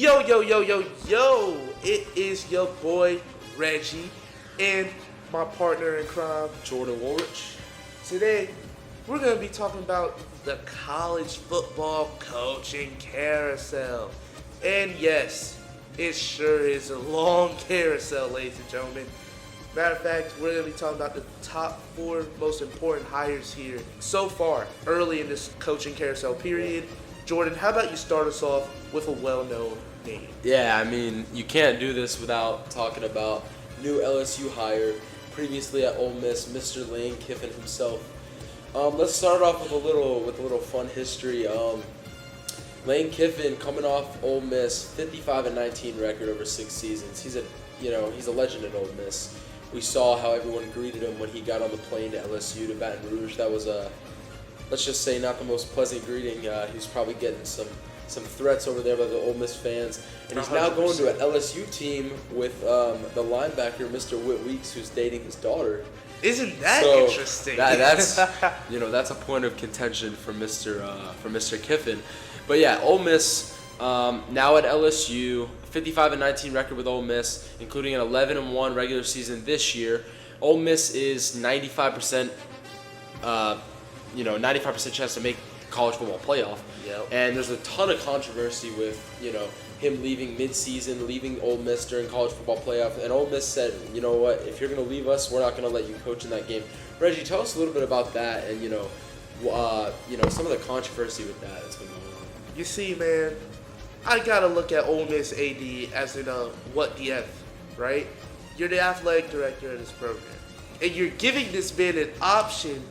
Yo. It is your boy, Reggie, and my partner in crime, Jordan Woolrich. Today, we're going to be talking about the college football coaching carousel. And yes, it sure is a long carousel, ladies and gentlemen. Matter of fact, we're going to be talking about the top 4 most important hires here so far, early in this coaching carousel period. Jordan, how about you start us off with a well-known name? Yeah, I mean, you can't do this without talking about new LSU hire, previously at Ole Miss, Mr. Lane Kiffin himself. Let's start off with a little fun history. Lane Kiffin coming off Ole Miss, 55-19 record over 6 seasons. He's a legend at Ole Miss. We saw how everyone greeted him when he got on the plane to LSU to Baton Rouge. That was let's just say, not the most pleasant greeting. He was probably getting some threats over there by the Ole Miss fans. And he's 100%. Now going to an LSU team with the linebacker, Mr. Whit Weeks, who's dating his daughter. Isn't that interesting? That's that's a point of contention for Mr. Kiffin. But yeah, Ole Miss now at LSU, 55-19 record with Ole Miss, including an 11-1 regular season this year. Ole Miss is 95%. 95% chance to make college football playoff. Yep. And there's a ton of controversy with, him leaving mid-season, leaving Ole Miss during college football playoff. And Ole Miss said, you know what, if you're going to leave us, we're not going to let you coach in that game. Reggie, tell us a little bit about that and, some of the controversy with that's been going on. You see, man, I got to look at Ole Miss AD as in what DF, right? You're the athletic director of this program. And you're giving this man an option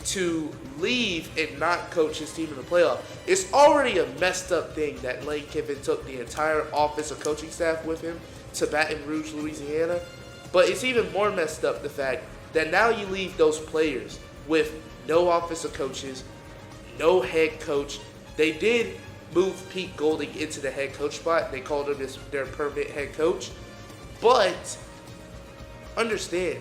to leave and not coach his team in the playoff. It's already a messed up thing that Lane Kiffin took the entire office of coaching staff with him to Baton Rouge, Louisiana. But it's even more messed up the fact that now you leave those players with no office of coaches, no head coach. They did move Pete Golding into the head coach spot. They called him their permanent head coach. But understand,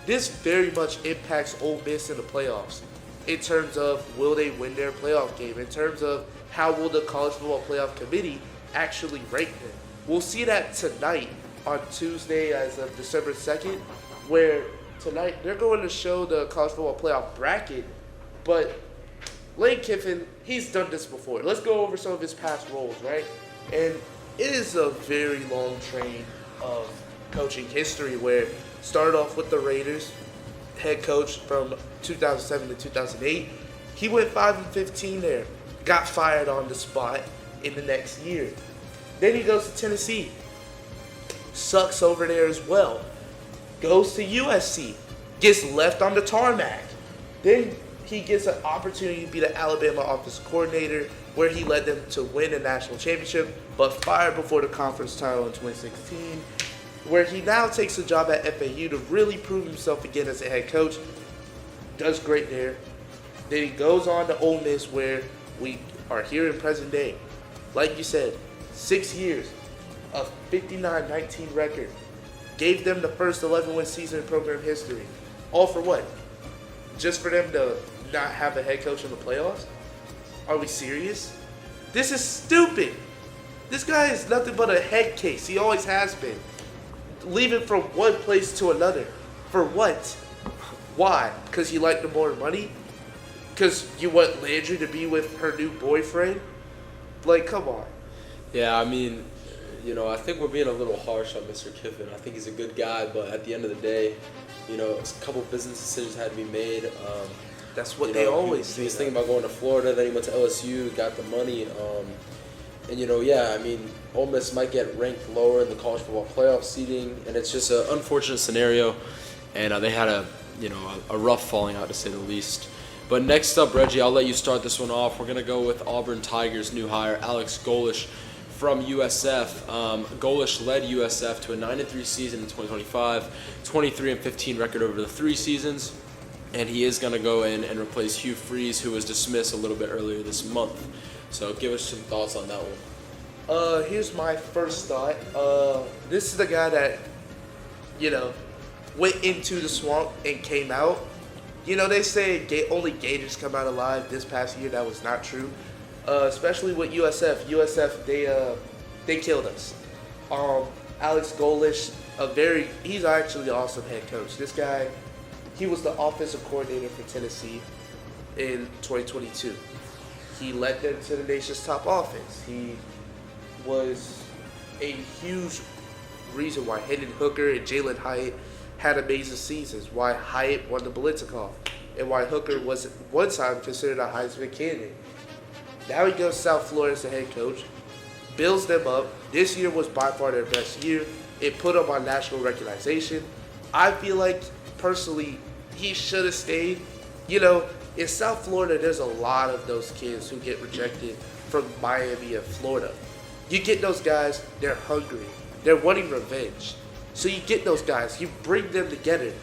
this very much impacts Ole Miss in the playoffs in terms of will they win their playoff game, in terms of how will the College Football Playoff Committee actually rank them. We'll see that tonight on Tuesday as of December 2nd, where tonight they're going to show the College Football Playoff bracket, but Lane Kiffin, he's done this before. Let's go over some of his past roles, right? And it is a very long train of coaching history where started off with the Raiders, head coach from 2007 to 2008. He went 5-15 there, got fired on the spot in the next year. Then he goes to Tennessee, sucks over there as well. Goes to USC, gets left on the tarmac. Then he gets an opportunity to be the Alabama offensive coordinator, where he led them to win a national championship, but fired before the conference title in 2016. Where he now takes a job at FAU to really prove himself again as a head coach. Does great there. Then he goes on to Ole Miss, where we are here in present day. Like you said, 6 years, a 59-19 record. Gave them the first 11-win season in program history. All for what? Just for them to not have a head coach in the playoffs? Are we serious? This is stupid. This guy is nothing but a head case. He always has been. Leaving from one place to another. For what? Why? Because you like the more money? Because you want Landry to be with her new boyfriend? Like, come on. Yeah, I mean, I think we're being a little harsh on Mr. Kiffin. I think he's a good guy, but at the end of the day, a couple business decisions had to be made. That's what they always say. He was thinking about going to Florida, then he went to LSU, got the money. Ole Miss might get ranked lower in the college football playoff seeding, and it's just an unfortunate scenario. And they had a rough falling out, to say the least. But next up, Reggie, I'll let you start this one off. We're gonna go with Auburn Tigers' new hire, Alex Golesh from USF. Golesh led USF to a 9-3 season in 2025, 23-15 record over the 3 seasons. And he is gonna go in and replace Hugh Freeze, who was dismissed a little bit earlier this month. So give us some thoughts on that one. Here's my first thought. This is the guy that, went into the swamp and came out. They say only Gators come out alive this past year. That was not true. Especially with USF. USF, They killed us. Alex Golesh, he's actually an awesome head coach. This guy, he was the offensive coordinator for Tennessee in 2022. He led them to the nation's top offense. He was a huge reason why Hendon Hooker and Jalen Hyatt had amazing seasons, why Hyatt won the Blitzakoff, and why Hooker was at one time considered a Heisman candidate. Now he goes to South Florida as the head coach, builds them up. This year was by far their best year. It put them on national recognition. I feel like, personally, he should have stayed. You know, in South Florida, there's a lot of those kids who get rejected from Miami and Florida. You get those guys, they're hungry. They're wanting revenge. So you get those guys, you bring them together.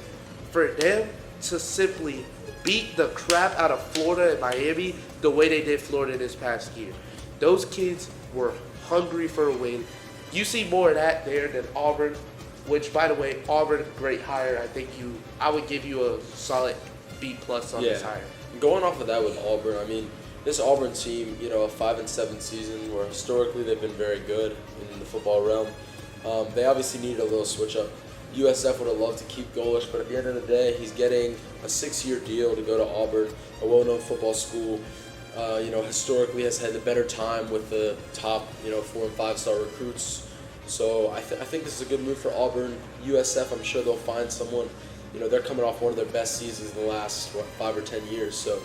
For them to simply beat the crap out of Florida and Miami the way they did Florida this past year. Those kids were hungry for a win. You see more of that there than Auburn, which, by the way, Auburn, great hire. I would give you a solid B+ on this hire. Going off of that with Auburn, I mean, this Auburn team, you know, a 5-7 season where historically they've been very good in the football realm. They obviously needed a little switch up. USF would have loved to keep Golesh, but at the end of the day, he's getting a 6-year deal to go to Auburn, a well-known football school. You know, historically has had the better time with the top, 4 and 5 star recruits. So I think this is a good move for Auburn. USF, I'm sure they'll find someone. You know, they're coming off one of their best seasons in the last 5 or 10 years. So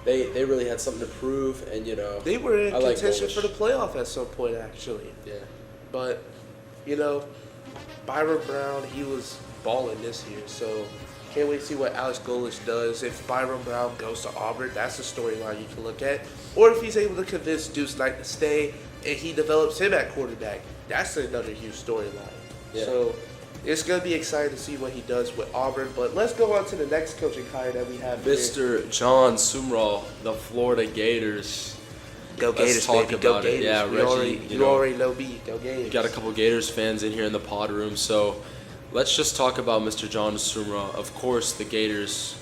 they really had something to prove, and they were in contention for the playoff at some point, actually. Yeah. But Byron Brown, he was balling this year, so can't wait to see what Alex Golesh does. If Byron Brown goes to Auburn, that's a storyline you can look at. Or if he's able to convince Deuce Knight to stay and he develops him at quarterback, that's another huge storyline. Yeah. So it's going to be exciting to see what he does with Auburn. But let's go on to the next coaching hire that we have Mr. here. John Sumrall, the Florida Gators. Go Gators, Let's talk baby. About Go it. Gators. Yeah, Reggie. You already know me. Go Gators. We got a couple Gators fans in here in the pod room, so let's just talk about Mr. John Sumrall. Of course, the Gators,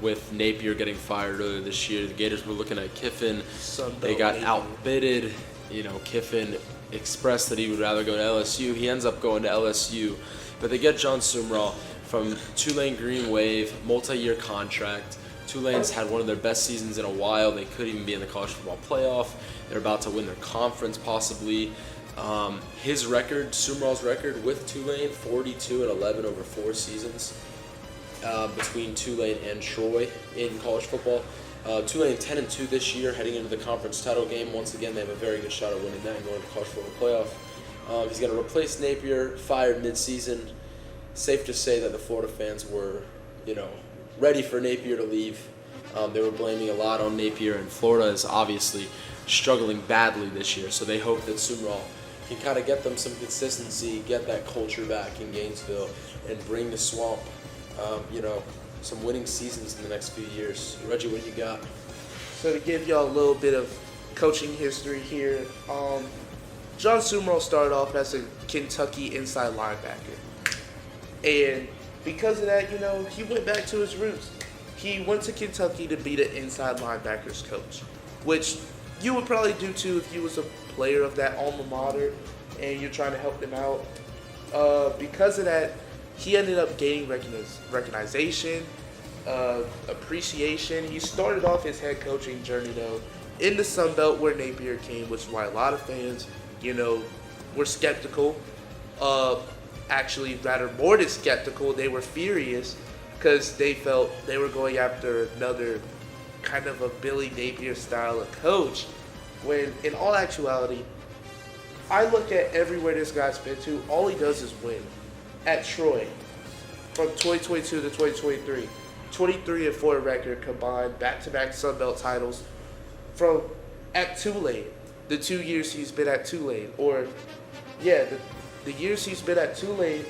with Napier getting fired earlier this year, the Gators were looking at Kiffin. They got outbidded. Kiffin expressed that he would rather go to LSU. He ends up going to LSU, but they get John Sumrall from Tulane Green Wave, multi-year contract. Tulane's had one of their best seasons in a while. They could even be in the college football playoff. They're about to win their conference possibly. His record, Sumrall's record with Tulane, 42-11 over 4 seasons between Tulane and Troy in college football. Tulane 10-2 this year, heading into the conference title game. Once again, they have a very good shot at winning that and going to the college football playoff. He's going to replace Napier, fired midseason. Safe to say that the Florida fans were, ready for Napier to leave. They were blaming a lot on Napier, and Florida is obviously struggling badly this year. So they hope that Sumrall can kind of get them some consistency, get that culture back in Gainesville, and bring the Swamp, some winning seasons in the next few years. Reggie, what do you got? So to give y'all a little bit of coaching history here, John Sumrall started off as a Kentucky inside linebacker. And because of that, he went back to his roots. He went to Kentucky to be the inside linebackers coach, which you would probably do too if you was a player of that alma mater and you're trying to help them out. Because of that, he ended up gaining recognition, appreciation. He started off his head coaching journey, though, in the Sun Belt where Napier came, which is why a lot of fans, were skeptical. Actually, rather more than skeptical, they were furious because they felt they were going after another kind of a Billy Napier style of coach, when in all actuality, I look at everywhere this guy's been to, all he does is win. At Troy, from 2022 to 2023, 23-4 record combined, back-to-back Sun Belt titles. At Tulane, the 2 years he's been at Tulane, the years he's been at Tulane,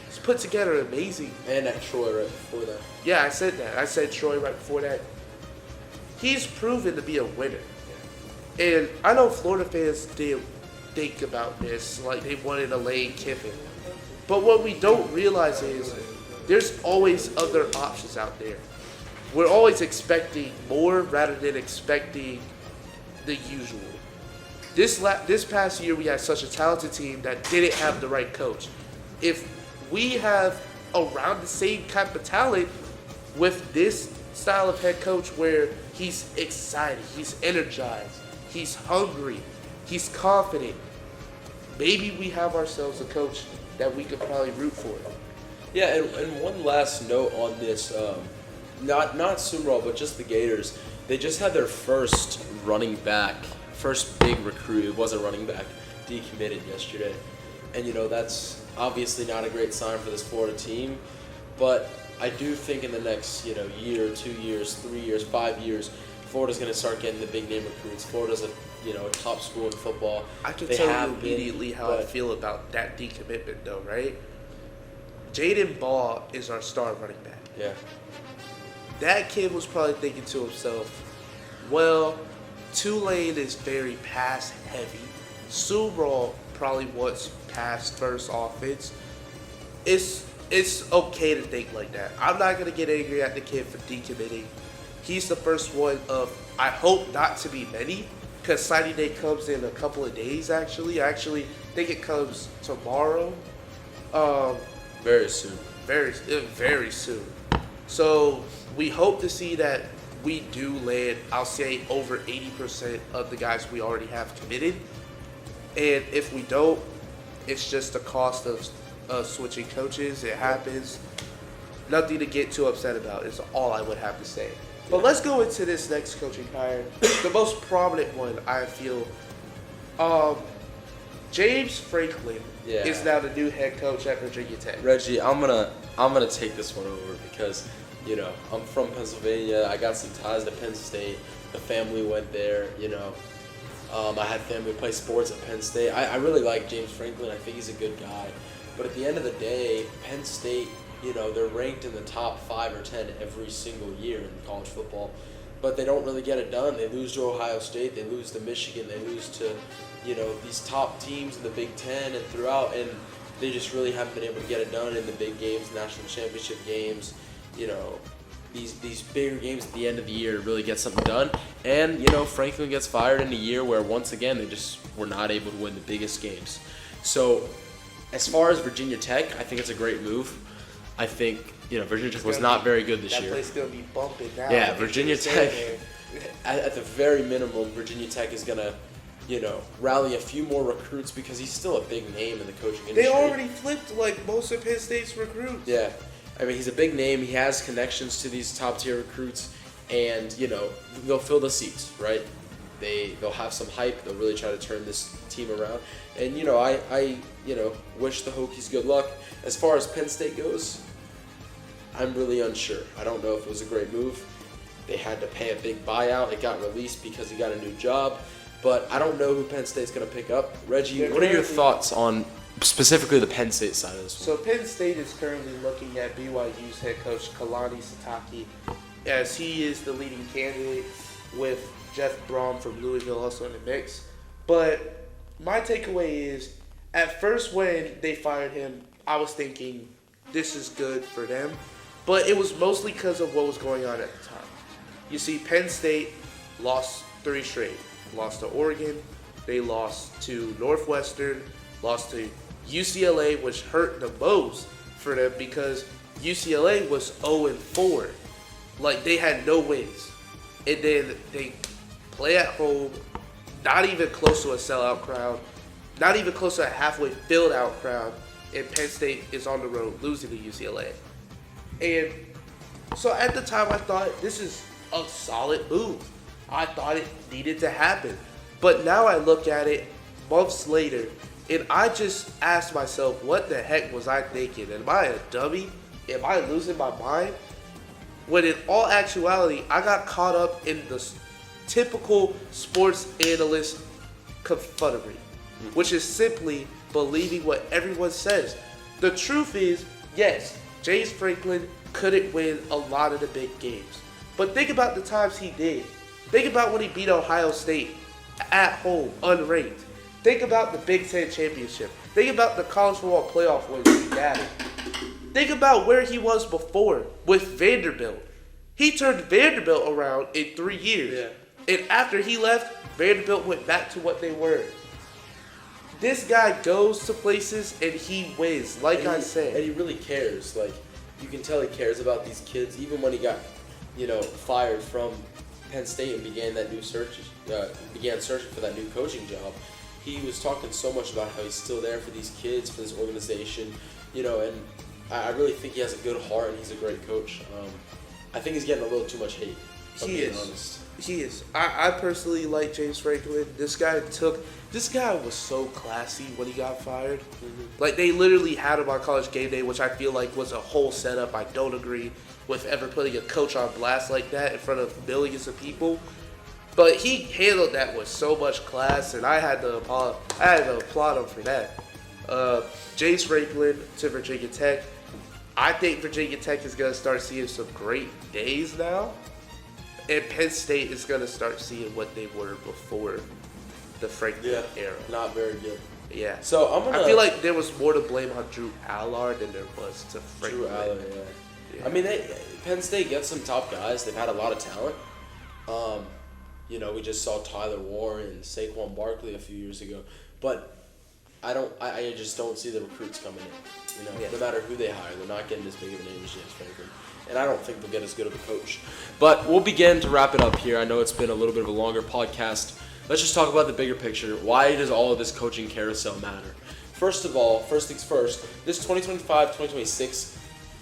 he's put together amazing. And at Troy right before that. Yeah, I said that. I said Troy right before that. He's proven to be a winner. And I know Florida fans did think about this, like they wanted a Lane Kiffin. But what we don't realize is there's always other options out there. We're always expecting more rather than expecting the usual. This past year, we had such a talented team that didn't have the right coach. If we have around the same type of talent with this style of head coach where he's excited, he's energized, he's hungry, he's confident, maybe we have ourselves a coach that we could probably root for. Yeah, and one last note on this, not Sumrall, but just the Gators. They just had their first big recruit. It was a running back, decommitted yesterday. And, that's obviously not a great sign for this Florida team. But I do think in the next, year, 2 years, 3 years, 5 years, Florida's going to start getting the big name recruits. Florida's a top school in football. I can tell you immediately how I feel about that decommitment, though, right? Jaden Ball is our star running back. Yeah. That kid was probably thinking to himself, well, Tulane is very pass heavy. Sumrall probably wants pass first offense. It's okay to think like that. I'm not going to get angry at the kid for decommitting. He's the first one of, I hope not to be many, because signing day comes in a couple of days, actually. I actually think it comes tomorrow. Very soon. Very soon. So we hope to see that we do land, I'll say, over 80% of the guys we already have committed. And if we don't, it's just the cost of switching coaches. It happens. Nothing to get too upset about is all I would have to say. But let's go into this next coaching hire. The most prominent one, I feel. James Franklin is now the new head coach at Virginia Tech. Reggie, I'm gonna take this one over because I'm from Pennsylvania. I got some ties to Penn State. The family went there. I had family play sports at Penn State. I really like James Franklin. I think he's a good guy. But at the end of the day, Penn State, they're ranked in the top 5 or 10 every single year in college football. But they don't really get it done. They lose to Ohio State. They lose to Michigan. They lose to, these top teams in the Big Ten and throughout. And they just really haven't been able to get it done in the big games, national championship games, these bigger games at the end of the year to really get something done. And, Franklin gets fired in a year where, once again, they just were not able to win the biggest games. So, as far as Virginia Tech, I think it's a great move. I think, Virginia Tech was not very good this year. That place going to be bumping now. Yeah, Virginia Tech, at the very minimum, Virginia Tech is going to, rally a few more recruits because he's still a big name in the coaching industry. They already flipped, most of Penn State's recruits. Yeah. I mean, he's a big name. He has connections to these top-tier recruits, and, they'll fill the seats, right? They'll have some hype. They'll really try to turn this team around. And, I wish the Hokies good luck. As far as Penn State goes, I'm really unsure. I don't know if it was a great move. They had to pay a big buyout. It got released because he got a new job. But I don't know who Penn State's going to pick up. Reggie, what are your thoughts on specifically the Penn State side of this? So Penn State is currently looking at BYU's head coach Kalani Sitake, as he is the leading candidate with Jeff Brom from Louisville also in the mix. But my takeaway is, at first when they fired him, I was thinking this is good for them. But it was mostly because of what was going on at the time. You see, Penn State lost 3 straight. Lost to Oregon, they lost to Northwestern, lost to UCLA, which hurt the most for them because UCLA was 0-4. They had no wins. And then they play at home, not even close to a sellout crowd, not even close to a halfway filled out crowd, and Penn State is on the road losing to UCLA. And so at the time I thought this is a solid move. I thought it needed to happen. But now I look at it months later, and I just ask myself, what the heck was I thinking? Am I a dummy? Am I losing my mind? When in all actuality, I got caught up in the typical sports analyst confunery, which is simply believing what everyone says. The truth is, yes, James Franklin couldn't win a lot of the big games. But think about the times he did. Think about when he beat Ohio State at home, unranked. Think about the Big Ten championship. Think about the college football playoff wins he got. Think about where he was before with Vanderbilt. He turned Vanderbilt around in 3 years. And after he left, Vanderbilt went back to what they were. This guy goes to places and he wins, like I said. And he really cares. Like, you can tell he cares about these kids, even when he got, fired from Penn State and began searching for that new coaching job. He was talking so much about how he's still there for these kids, for this organization, and I really think he has a good heart and he's a great coach. I think he's getting a little too much hate, if I'm being honest. He is. I personally like James Franklin. This guy was so classy when he got fired. Mm-hmm. Like, they literally had him on College Game Day, which I feel like was a whole setup. I don't agree with ever putting a coach on blast like that in front of millions of people. But he handled that with so much class, and I had to applaud him for that. James Franklin to Virginia Tech. I think Virginia Tech is going to start seeing some great days now. And Penn State is going to start seeing what they were before the Franklin era. Not very good. Yeah. So I feel like there was more to blame on Drew Allard than there was to Franklin. Drew Allard, yeah. I mean, Penn State gets some top guys. They've had a lot of talent. We just saw Tyler Warren and Saquon Barkley a few years ago. But I just don't see the recruits coming in. No matter who they hire, they're not getting as big of a name as James Franklin. And I don't think they'll get as good of a coach. But we'll begin to wrap it up here. I know it's been a little bit of a longer podcast. Let's just talk about the bigger picture. Why does all of this coaching carousel matter? First of all, first things first, this 2025-2026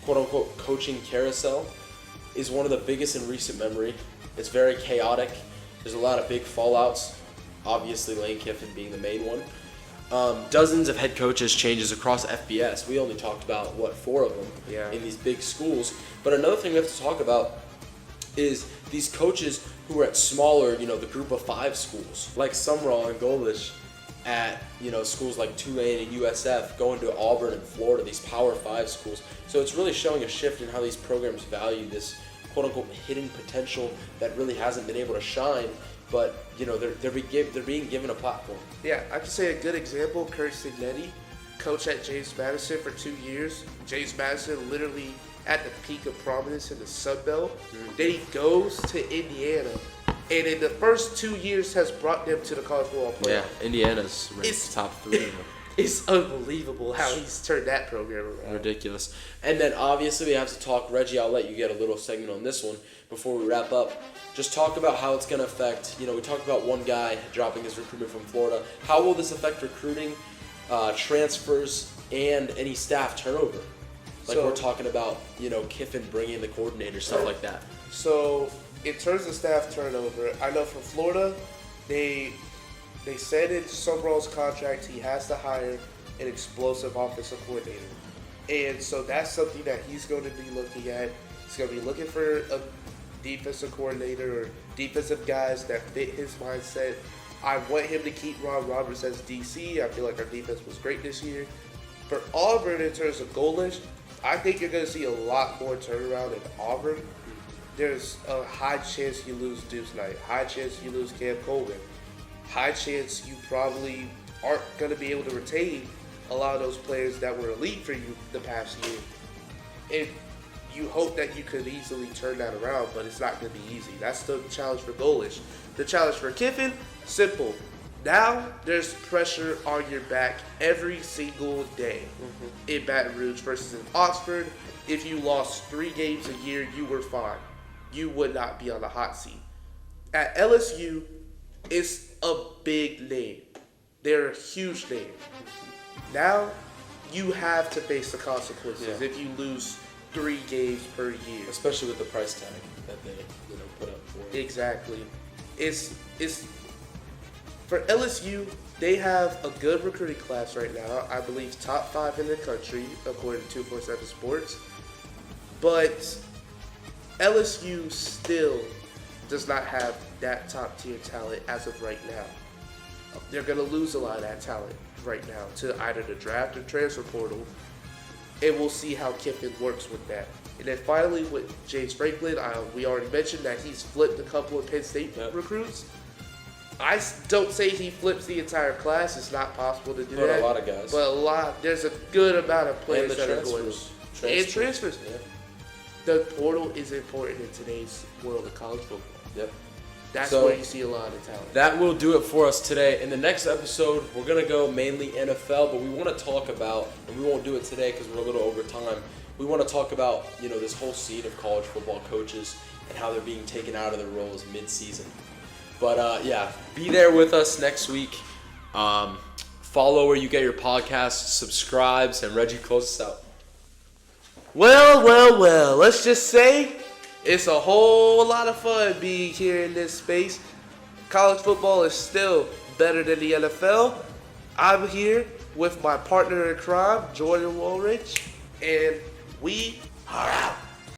quote-unquote coaching carousel is one of the biggest in recent memory. It's very chaotic. There's a lot of big fallouts. Obviously, Lane Kiffin being the main one. Dozens of head coaches changes across FBS. We only talked about, 4 of them in these big schools. But another thing we have to talk about is these coaches who are at smaller, the group of 5 schools, like Sumrall and Golish at, schools like Tulane and USF, going to Auburn and Florida, these Power 5 schools. So it's really showing a shift in how these programs value this quote-unquote hidden potential that really hasn't been able to shine. But, they're being given a platform. Yeah, I can say a good example, Kurt Signetti, coach at James Madison for 2 years. James Madison literally at the peak of prominence in the Sun Belt. Mm-hmm. Then he goes to Indiana, and in the first 2 years has brought them to the college football playoff. Yeah, Indiana's ranked top 3. It's unbelievable how he's turned that program around. Ridiculous. And then obviously we have to talk, Reggie, I'll let you get a little segment on this one before we wrap up. Just talk about how it's going to affect, we talked about one guy dropping his recruitment from Florida. How will this affect recruiting, transfers, and any staff turnover? We're talking about, Kiffin bringing the coordinator, stuff like that. So in terms of staff turnover, I know for Florida, they said in Sumrall's contract he has to hire an explosive offensive coordinator. And so that's something that he's going to be looking at. He's going to be looking for a defensive coordinator or defensive guys that fit his mindset. I want him to keep Ron Roberts as DC. I feel like our defense was great this year. For Auburn, in terms of Golish, I think you're going to see a lot more turnaround in Auburn. There's a high chance you lose Deuce Knight, high chance you lose Cam Coleman, high chance you probably aren't going to be able to retain a lot of those players that were elite for you the past year. And you hope that you could easily turn that around, but it's not going to be easy. That's the challenge for Golish. The challenge for Kiffin, simple. Now there's pressure on your back every single day in Baton Rouge versus in Oxford. If you lost 3 games a year, you were fine. You would not be on the hot seat. At LSU, it's a big name. They're a huge name. Now you have to face the consequences if you lose 3 games per year. Especially with the price tag that they put up for it. Exactly. It's for LSU, they have a good recruiting class right now. I believe top 5 in the country, according to 247 Sports. But LSU still does not have that top tier talent as of right now. They're going to lose a lot of that talent right now to either the draft or transfer portal. And we'll see how Kiffin works with that. And then finally with James Franklin, we already mentioned that he's flipped a couple of Penn State recruits. I don't say he flips the entire class. It's not possible to do that. But a lot of guys. But there's a good amount of players that are going. And transfers. Yeah. The portal is important in today's world of college football. Yep. That's So- where you see a lot of talent. That will do it for us today. In the next episode, we're going to go mainly NFL, but we want to talk about, and we won't do it today because we're a little over time, we want to talk about, this whole scene of college football coaches and how they're being taken out of their roles mid-season. But, be there with us next week. Follow where you get your podcasts, subscribes, and Reggie, close us out. Well, let's just say it's a whole lot of fun being here in this space. College football is still better than the NFL. I'm here with my partner in crime, Jordan Woolridge, and we are out.